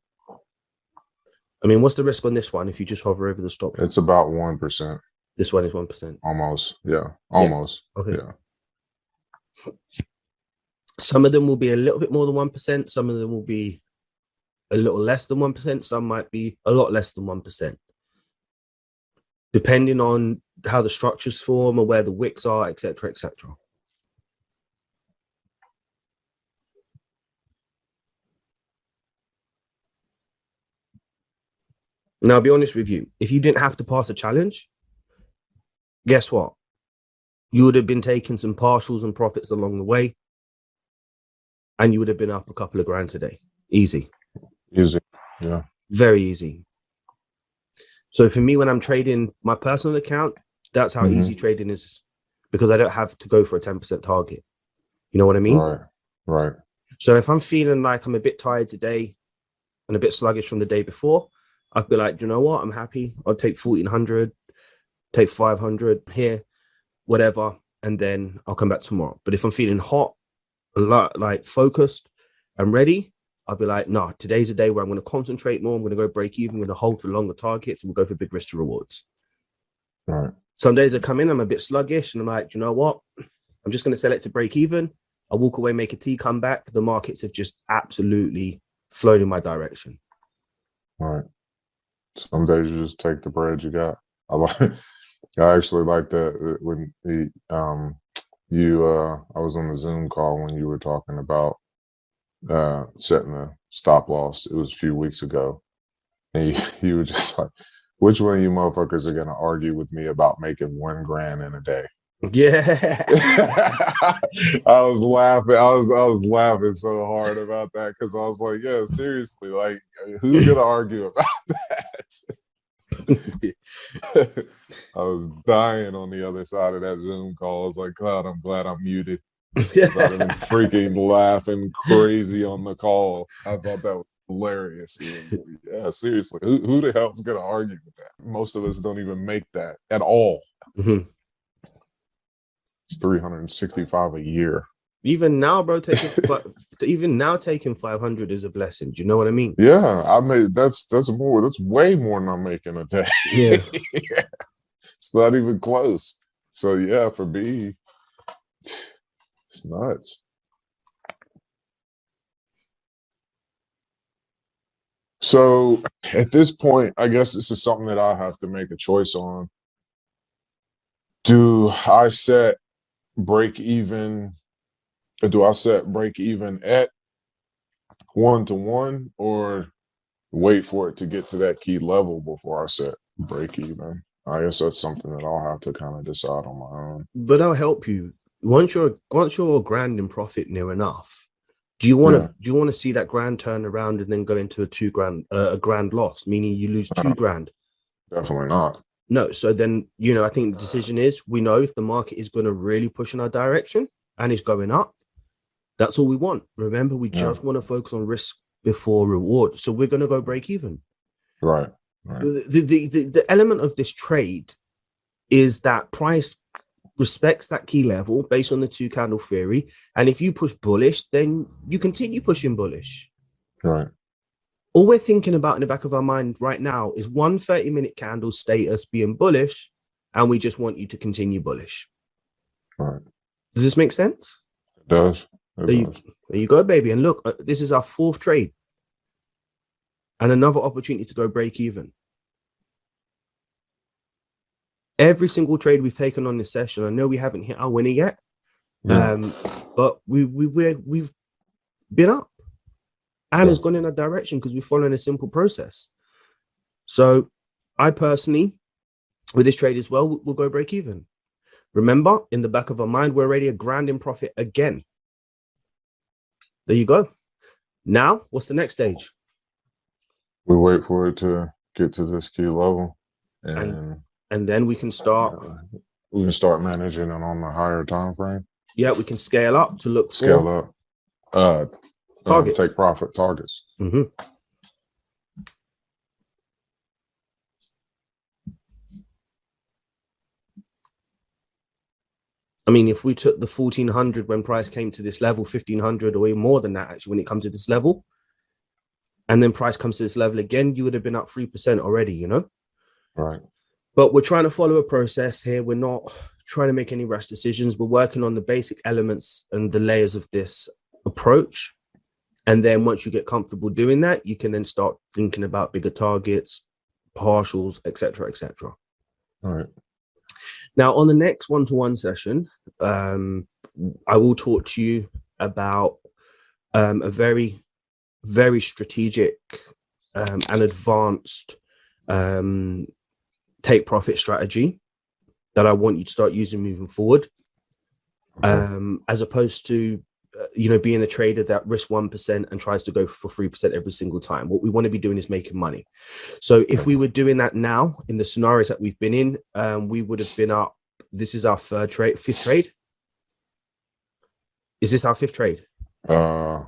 I mean, what's the risk on this one if you just hover over the stop? It's about 1%. This one is 1%. Almost. Yeah. Almost. Yeah. Okay. Yeah. Some of them will be a little bit more than 1%. Some of them will be a little less than 1%. Some might be a lot less than 1%. Depending on how the structures form or where the wicks are, etc., etc. Now, I'll be honest with you. If you didn't have to pass a challenge, guess what? You would have been taking some partials and profits along the way, and you would have been up a couple of grand today. Easy. Easy. Yeah. Very easy. So for me, when I'm trading my personal account, that's how easy trading is, because I don't have to go for a 10% target. You know what I mean? Right. So if I'm feeling like I'm a bit tired today and a bit sluggish from the day before, I'd be like, you know what? I'm happy. I'll take 1,400, take 500 here, whatever, and then I'll come back tomorrow. But if I'm feeling hot, like focused and ready, I'll be like, no, today's a day where I'm going to concentrate more. I'm going to go break even. I'm going to hold for longer targets, and we'll go for big risk to rewards. Right. Some days I come in, I'm a bit sluggish, and I'm like, you know what? I'm just going to sell it to break even. I walk away, make a T, come back. The markets have just absolutely flown in my direction. Right. Some days you just take the bread you got. I actually like that when I was on the Zoom call when you were talking about setting a stop loss. It was a few weeks ago, and you were just like, which one of you motherfuckers are gonna argue with me about making $1,000 in a day? Yeah. I was laughing. I was laughing so hard about that, because I was like, yeah, seriously, like, who's gonna argue about that? I was dying on the other side of that Zoom call. I was like, God, I'm glad I'm muted. I'd have been freaking laughing crazy on the call. I thought that was hilarious. Yeah, seriously, who the hell's gonna argue with that? Most of us don't even make that at all. It's 365 a year. Even now, bro, taking 500 is a blessing. Do you know what I mean? Yeah, that's way more than I'm making a day. Yeah. It's not even close. So yeah, for me, it's nuts. So at this point, I guess this is something that I have to make a choice on. Do I set break even at 1-to-1, or wait for it to get to that key level before I set break even? I guess that's something that I'll have to kind of decide on my own. But I'll help you. Once you're $1,000 in profit near enough, do you want to see that grand turn around and then go into a $2,000 loss, meaning you lose $2,000? Definitely not. No. So then, I think the decision is, we know if the market is going to really push in our direction and it's going up, that's all we want. Remember, we just want to focus on risk before reward. So we're going to go break even. Right. The element of this trade is that price respects that key level based on the 2-candle theory. And if you push bullish, then you continue pushing bullish. Right. All we're thinking about in the back of our mind right now is one 30-minute candle status being bullish, and we just want you to continue bullish. Right. Does this make sense? It does. There you go, baby. And look, this is our 4th trade and another opportunity to go break even. Every single trade we've taken on this session, I know we haven't hit our winner yet, but we've been up, and it's gone in a direction because we're following a simple process. So I personally, with this trade as well, we'll go break even. Remember, in the back of our mind, we're already $1,000 in profit again. There you go. Now, what's the next stage? We wait for it to get to this key level, and then we can start. We can start managing it on the higher time frame. Yeah, we can scale up to look up. Targets. Take profit targets. I mean, if we took the 1,400 when price came to this level, 1,500 or even more than that, actually, when it comes to this level, and then price comes to this level again, you would have been up 3% already, Right. But we're trying to follow a process here. We're not trying to make any rash decisions. We're working on the basic elements and the layers of this approach. And then once you get comfortable doing that, you can then start thinking about bigger targets, partials, etc., etc. All right. Now, on the next one-to-one session, I will talk to you about a very, very strategic and advanced take profit strategy that I want you to start using moving forward, as opposed to being a trader that risks 1% and tries to go for 3% every single time. What we want to be doing is making money. So if we were doing that now in the scenarios that we've been in, we would have been up. This is our fifth trade. Is this our fifth trade? I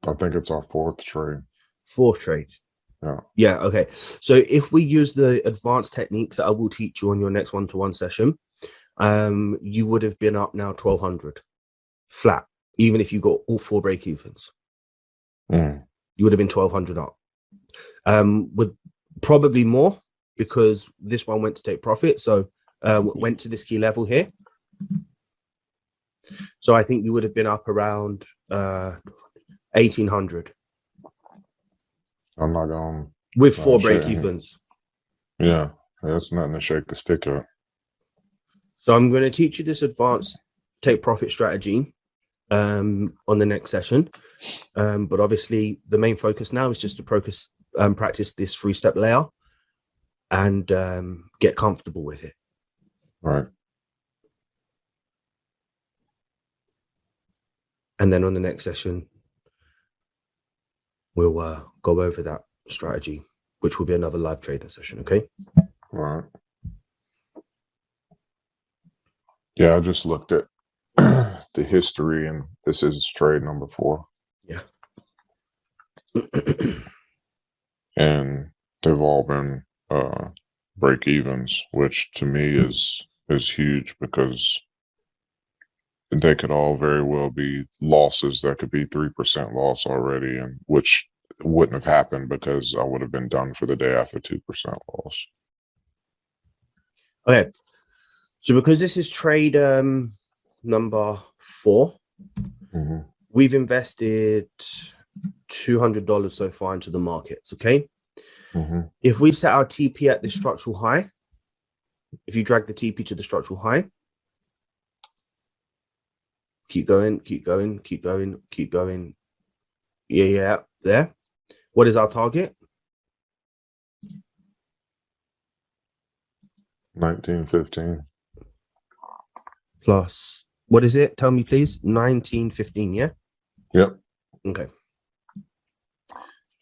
think it's our fourth trade. Fourth trade. Yeah. Okay. So if we use the advanced techniques that I will teach you on your next one-to-one session, you would have been up now 1,200 flat, even if you got all 4 break evens. You would have been 1,200 up. With probably more, because this one went to take profit. So went to this key level here. So I think you would have been up around 1,800. I'm not going with 4 break evens. Yeah, that's nothing to shake the stick at. So I'm going to teach you this advanced take profit strategy on the next session. But obviously the main focus now is just to practice this 3-step layout and get comfortable with it. Right. And then on the next session, we'll go over that strategy, which will be another live trading session. Okay. Right. Yeah, I just looked at the history, and this is trade number 4. Yeah. And they've all been break evens, which to me is huge, because they could all very well be losses. That could be 3% loss already, and which wouldn't have happened because I would have been done for the day after 2% loss. Okay. So because this is trade number 4, we've invested $200 so far into the markets. Okay. If we set our TP at the structural high, if you drag the TP to the structural high, keep going, keep going, keep going, keep going. Yeah, there. What is our target? 1915. Plus, what is it? Tell me, please. 1915, yeah? Yep. Okay.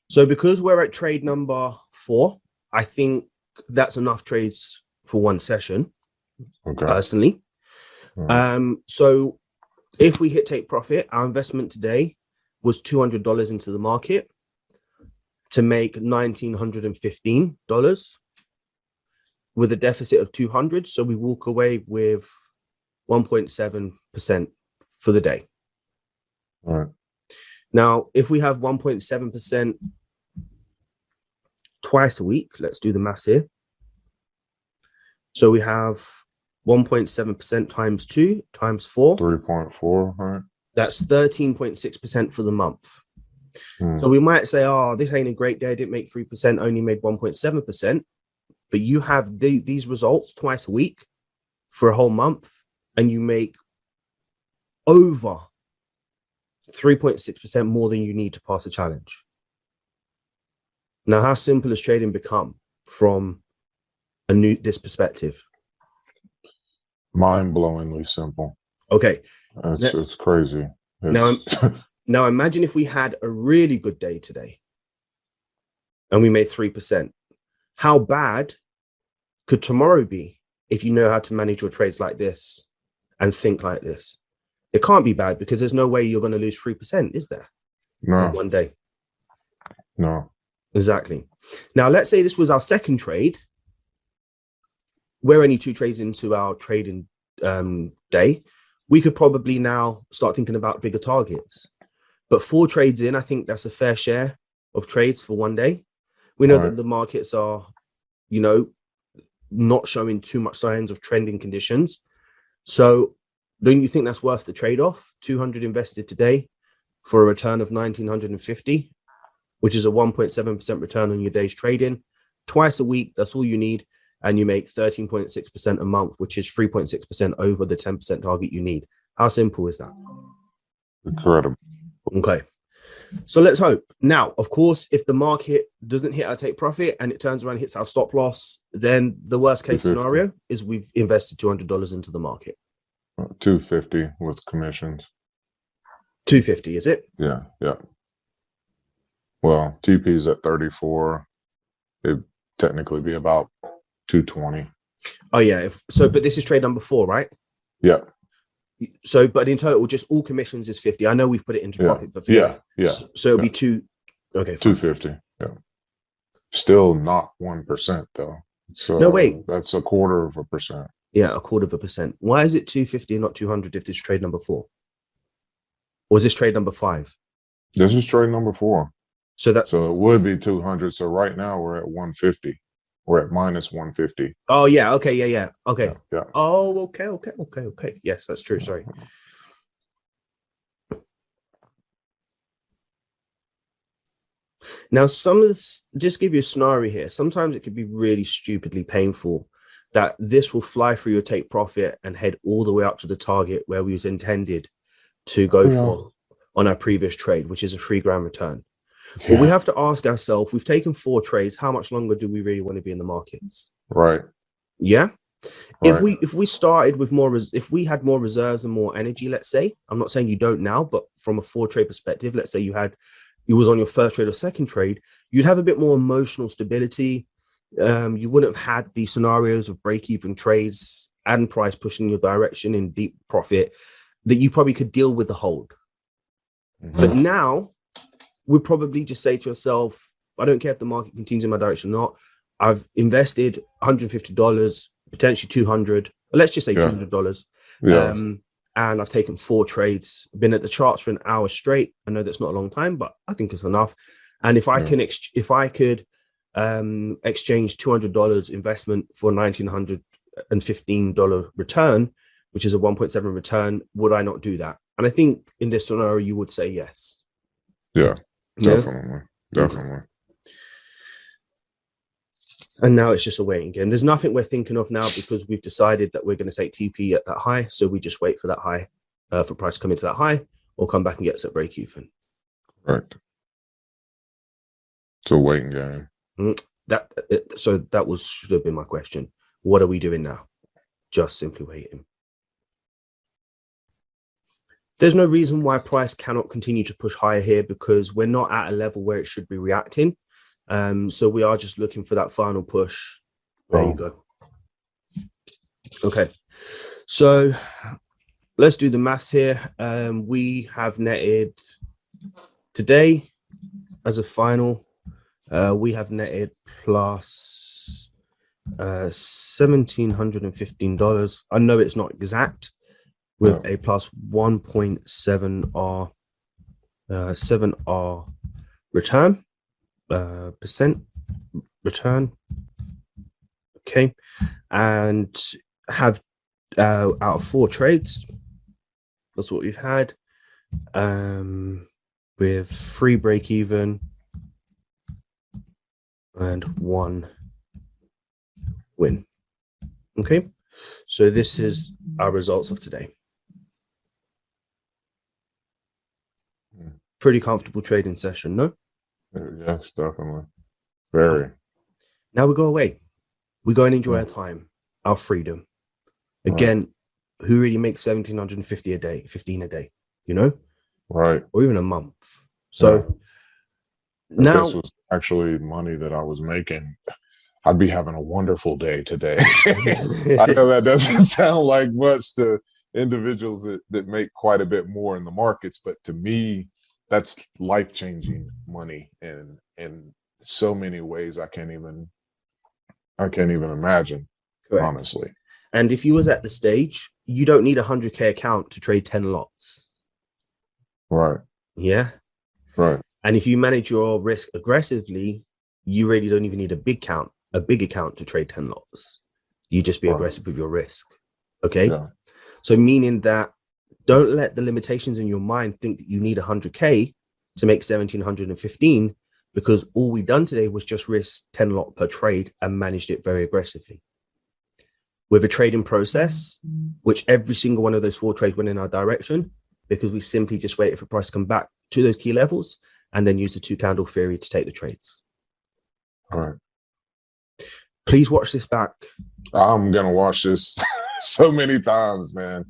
So because we're at trade number 4, I think that's enough trades for one session, personally. So if we hit take profit, our investment today was $200 into the market to make $1,915 with a deficit of 200. So we walk away with 1.7% for the day. All right. Now, if we have 1.7% twice a week, let's do the maths here. So we have 1.7% times 2 times 4. 3.4, right? That's 13.6% for the month. So we might say, oh, this ain't a great day. I didn't make 3%, only made 1.7%. But you have these results twice a week for a whole month, and you make over 3.6% more than you need to pass a challenge. Now, how simple has trading become from this perspective? Mind-blowingly simple. Okay. It's crazy. Now imagine if we had a really good day today and we made 3%. How bad could tomorrow be if you know how to manage your trades like this and think like this? It can't be bad, because there's no way you're going to lose 3%, is there? No. In one day. No. Exactly. Now, let's say this was our second trade. We're only 2 trades into our trading day. We could probably now start thinking about bigger targets. But 4 trades in, I think that's a fair share of trades for one day. We know that the markets are, not showing too much signs of trending conditions. So don't you think that's worth the trade-off? 200 invested today for a return of 1,950, which is a 1.7% return on your day's trading. Twice a week, that's all you need. And you make 13.6% a month, which is 3.6% over the 10% target you need. How simple is that? Incredible. Okay. So let's hope. Now, of course, if the market doesn't hit our take profit and it turns around and hits our stop loss, then the worst case scenario is we've invested $200 into the market. 250 with commissions. 250, is it? Yeah, yeah. Well, TP is at 34. It'd technically be about 220. Oh yeah. But this is trade number 4, right? Yeah. So, but in total, just all commissions is 50. I know we've put it into profit, but yeah. So it'll be two. Okay, fine. 250. Yeah. Still not 1% though. So no, wait. That's 1/4%. Yeah, 1/4%. Why is it 250 and not 200 if this is trade number 4? Or is this trade number 5? This is trade number 4. So it would be 200. So right now we're at 150. We're at minus 150. Oh yeah. Okay. Yeah. Okay. Yeah. Oh, okay. Yes, that's true. Sorry. Now, some of this, just give you a scenario here. Sometimes it could be really stupidly painful that this will fly through your take profit and head all the way up to the target where we was intended to go for on our previous trade, which is a $3,000 return. Yeah. But we have to ask ourselves, we've taken 4 trades. How much longer do we really want to be in the markets? Right. Yeah. Right. If we started with more, if we had more reserves and more energy, let's say, I'm not saying you don't now, but from a 4 trade perspective, let's say you was on your first trade or second trade, you'd have a bit more emotional stability. You wouldn't have had the scenarios of break-even trades and price pushing your direction in deep profit that you probably could deal with the hold. Mm-hmm. But now we'd probably just say to yourself, I don't care if the market continues in my direction or not. I've invested $150, potentially $200. Let's just say $200. Yeah. And I've taken 4 trades, been at the charts for an hour straight. I know that's not a long time, but I think it's enough. And if I could exchange $200 investment for $1,915 return, which is a 1.7 return, would I not do that? And I think in this scenario, you would say yes. Yeah, definitely. Definitely. And now it's just a waiting game. There's nothing we're thinking of now because we've decided that we're going to take TP at that high. So we just wait for that high, for price to come into that high or come back and get us at break even. Right. It's a waiting game. So that should have been my question. What are we doing now? Just simply waiting. There's no reason why price cannot continue to push higher here because we're not at a level where it should be reacting. So we are just looking for that final push. There you go. Okay. So let's do the maths here. We have netted today as a final. We have netted plus $1,715. I know it's not exact with a plus 1.7R 7R return. Percent return. Okay. And have out of 4 trades, that's what we've had. With 3 break even and 1 win. Okay. So this is our results of today. Pretty comfortable trading session, no? Yes, definitely. Very. Now we go away. We go and enjoy our time, our freedom. Again, who really makes 1,750 a day, 15 a day, you know? Right. Or even a month. So now, if this was actually money that I was making, I'd be having a wonderful day today. I know that doesn't sound like much to individuals that make quite a bit more in the markets, but to me, that's life-changing money in so many ways I can't even imagine. Correct. Honestly. And if you was at the stage, you don't need a 100K account to trade 10 lots. Right. Yeah. Right. And if you manage your risk aggressively, you really don't even need a big account to trade 10 lots. You just be aggressive with your risk. Okay. Yeah. So meaning that don't let the limitations in your mind think that you need 100K to make 1,715 because all we done today was just risk 10 lot per trade and managed it very aggressively. With a trading process, which every single one of those 4 trades went in our direction because we simply just waited for price to come back to those key levels and then use the 2 candle theory to take the trades. All right. Please watch this back. I'm going to watch this so many times, man.